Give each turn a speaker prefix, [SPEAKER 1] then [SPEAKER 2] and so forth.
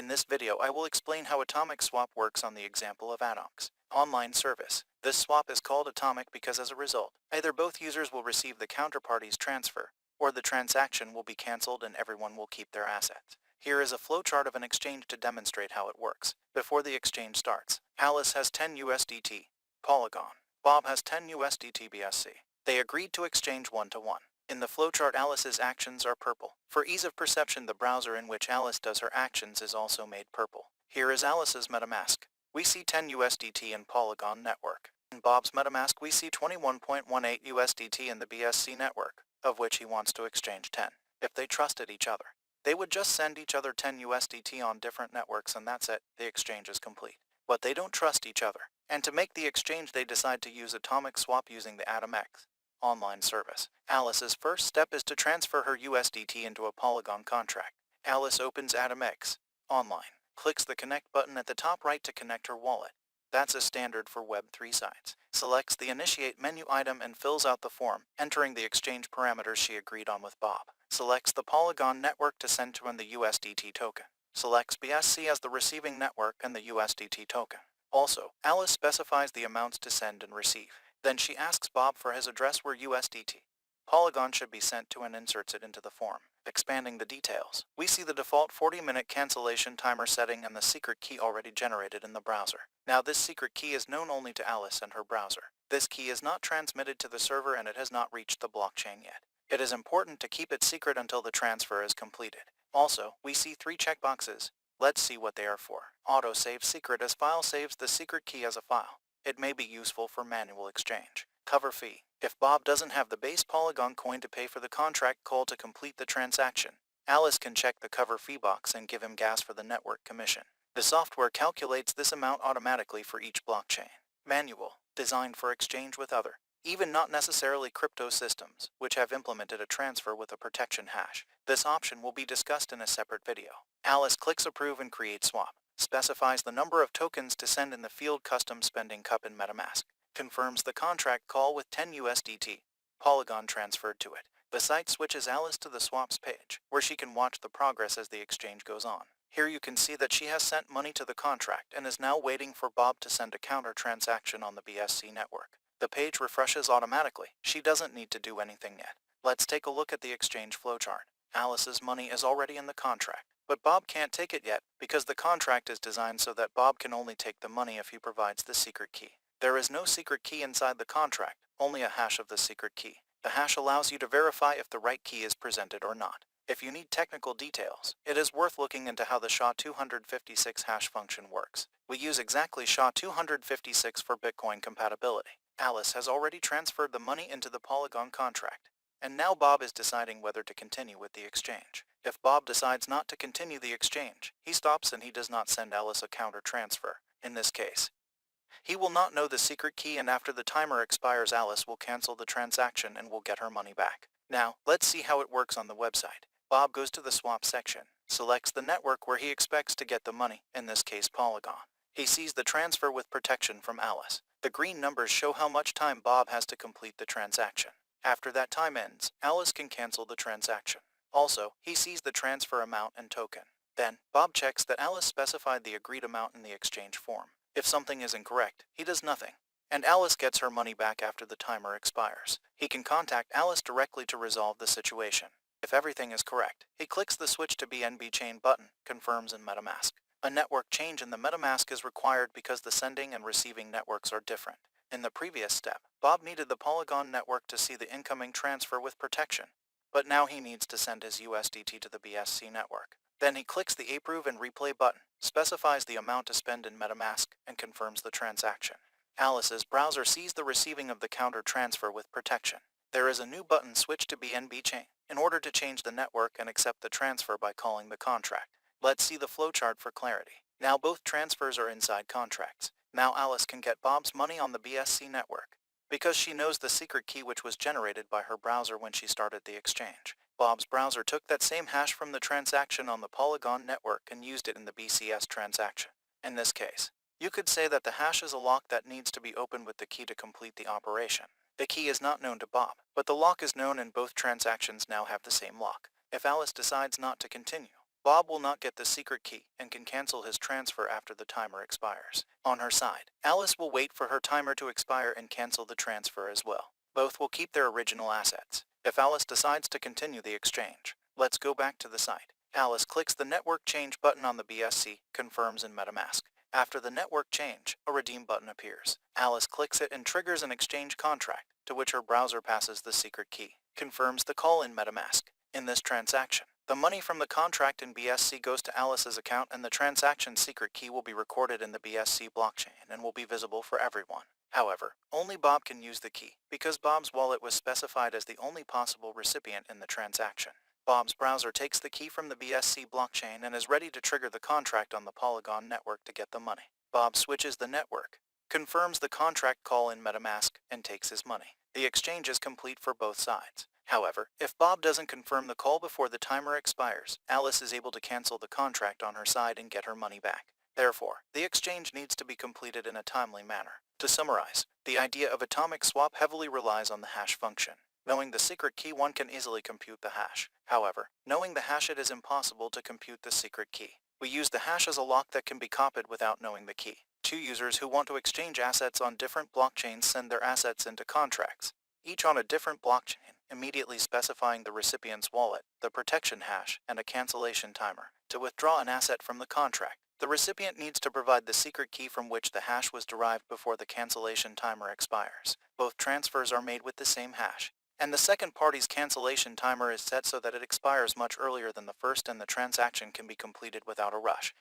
[SPEAKER 1] In this video I will explain how atomic swap works on the example of atomx.online service. This swap is called atomic because as a result, either both users will receive the counterparty's transfer, or the transaction will be cancelled and everyone will keep their assets. Here is a flowchart of an exchange to demonstrate how it works. Before the exchange starts, Alice has 10 USDT, Polygon. Bob has 10 USDT BSC. They agreed to exchange 1-to-1. In the flowchart, Alice's actions are purple. For ease of perception, the browser in which Alice does her actions is also made purple. Here is Alice's MetaMask. We see 10 USDT in Polygon network. In Bob's MetaMask, we see 21.18 USDT in the BSC network, of which he wants to exchange 10. If they trusted each other, they would just send each other 10 USDT on different networks and that's it. The exchange is complete. But they don't trust each other. And to make the exchange, they decide to use atomic swap using the atomx.online service. Alice's first step is to transfer her USDT into a Polygon contract. Alice opens atomx.online, clicks the connect button at the top right to connect her wallet. That's a standard for Web3 sites. Selects the initiate menu item and fills out the form, entering the exchange parameters she agreed on with Bob. Selects the Polygon network to send to and the USDT token. Selects BSC as the receiving network and the USDT token. Also, Alice specifies the amounts to send and receive. Then she asks Bob for his address where USDT Polygon should be sent to and inserts it into the form. Expanding the details, we see the default 40-minute cancellation timer setting and the secret key already generated in the browser. Now this secret key is known only to Alice and her browser. This key is not transmitted to the server and it has not reached the blockchain yet. It is important to keep it secret until the transfer is completed. Also, we see 3 checkboxes. Let's see what they are for. Autosave secret as file saves the secret key as a file. It may be useful for manual exchange. Cover fee. If Bob doesn't have the base Polygon coin to pay for the contract call to complete the transaction, Alice can check the cover fee box and give him gas for the network commission. The software calculates this amount automatically for each blockchain. Manual. Designed for exchange with other, even not necessarily crypto systems, which have implemented a transfer with a protection hash. This option will be discussed in a separate video. Alice clicks approve and create swap. Specifies the number of tokens to send in the field custom spending cup in MetaMask. Confirms the contract call with 10 USDT Polygon transferred to it. The site switches Alice to the swaps page, where she can watch the progress as the exchange goes on. Here you can see that she has sent money to the contract and is now waiting for Bob to send a counter transaction on the BSC network. The page refreshes automatically. She doesn't need to do anything yet. Let's take a look at the exchange flowchart. Alice's money is already in the contract, but Bob can't take it yet because the contract is designed so that Bob can only take the money if he provides the secret key. There is no secret key inside the contract, only a hash of the secret key. The hash allows you to verify if the right key is presented or not. If you need technical details, it is worth looking into how the SHA-256 hash function works. We use exactly SHA-256 for Bitcoin compatibility. Alice has already transferred the money into the Polygon contract, and now Bob is deciding whether to continue with the exchange. If Bob decides not to continue the exchange, he stops and he does not send Alice a counter transfer. In this case, he will not know the secret key and after the timer expires, Alice will cancel the transaction and will get her money back. Now, let's see how it works on the website. Bob goes to the swap section, selects the network where he expects to get the money, in this case Polygon. He sees the transfer with protection from Alice. The green numbers show how much time Bob has to complete the transaction. After that time ends, Alice can cancel the transaction. Also, he sees the transfer amount and token. Then, Bob checks that Alice specified the agreed amount in the exchange form. If something is incorrect, he does nothing, and Alice gets her money back after the timer expires. He can contact Alice directly to resolve the situation. If everything is correct, he clicks the switch to BNB chain button, confirms in MetaMask. A network change in the MetaMask is required because the sending and receiving networks are different. In the previous step, Bob needed the Polygon network to see the incoming transfer with protection, but now he needs to send his USDT to the BSC network. Then he clicks the approve and replay button, specifies the amount to spend in MetaMask, and confirms the transaction. Alice's browser sees the receiving of the counter transfer with protection. There is a new button switch to BNB chain in order to change the network and accept the transfer by calling the contract. Let's see the flowchart for clarity. Now both transfers are inside contracts. Now Alice can get Bob's money on the BSC network because she knows the secret key which was generated by her browser when she started the exchange. Bob's browser took that same hash from the transaction on the Polygon network and used it in the BCS transaction. In this case, you could say that the hash is a lock that needs to be opened with the key to complete the operation. The key is not known to Bob, but the lock is known and both transactions now have the same lock. If Alice decides not to continue, Bob will not get the secret key and can cancel his transfer after the timer expires. On her side, Alice will wait for her timer to expire and cancel the transfer as well. Both will keep their original assets. If Alice decides to continue the exchange, let's go back to the site. Alice clicks the network change button on the BSC, confirms in MetaMask. After the network change, a redeem button appears. Alice clicks it and triggers an exchange contract, to which her browser passes the secret key. Confirms the call in MetaMask. In this transaction, the money from the contract in BSC goes to Alice's account and the transaction secret key will be recorded in the BSC blockchain and will be visible for everyone. However, only Bob can use the key, because Bob's wallet was specified as the only possible recipient in the transaction. Bob's browser takes the key from the BSC blockchain and is ready to trigger the contract on the Polygon network to get the money. Bob switches the network, confirms the contract call in MetaMask, and takes his money. The exchange is complete for both sides. However, if Bob doesn't confirm the call before the timer expires, Alice is able to cancel the contract on her side and get her money back. Therefore, the exchange needs to be completed in a timely manner. To summarize, the idea of atomic swap heavily relies on the hash function. Knowing the secret key, one can easily compute the hash. However, knowing the hash, it is impossible to compute the secret key. We use the hash as a lock that can be copied without knowing the key. Two users who want to exchange assets on different blockchains send their assets into contracts, each on a different blockchain, immediately specifying the recipient's wallet, the protection hash, and a cancellation timer. To withdraw an asset from the contract, the recipient needs to provide the secret key from which the hash was derived before the cancellation timer expires. Both transfers are made with the same hash, and the second party's cancellation timer is set so that it expires much earlier than the first and the transaction can be completed without a rush.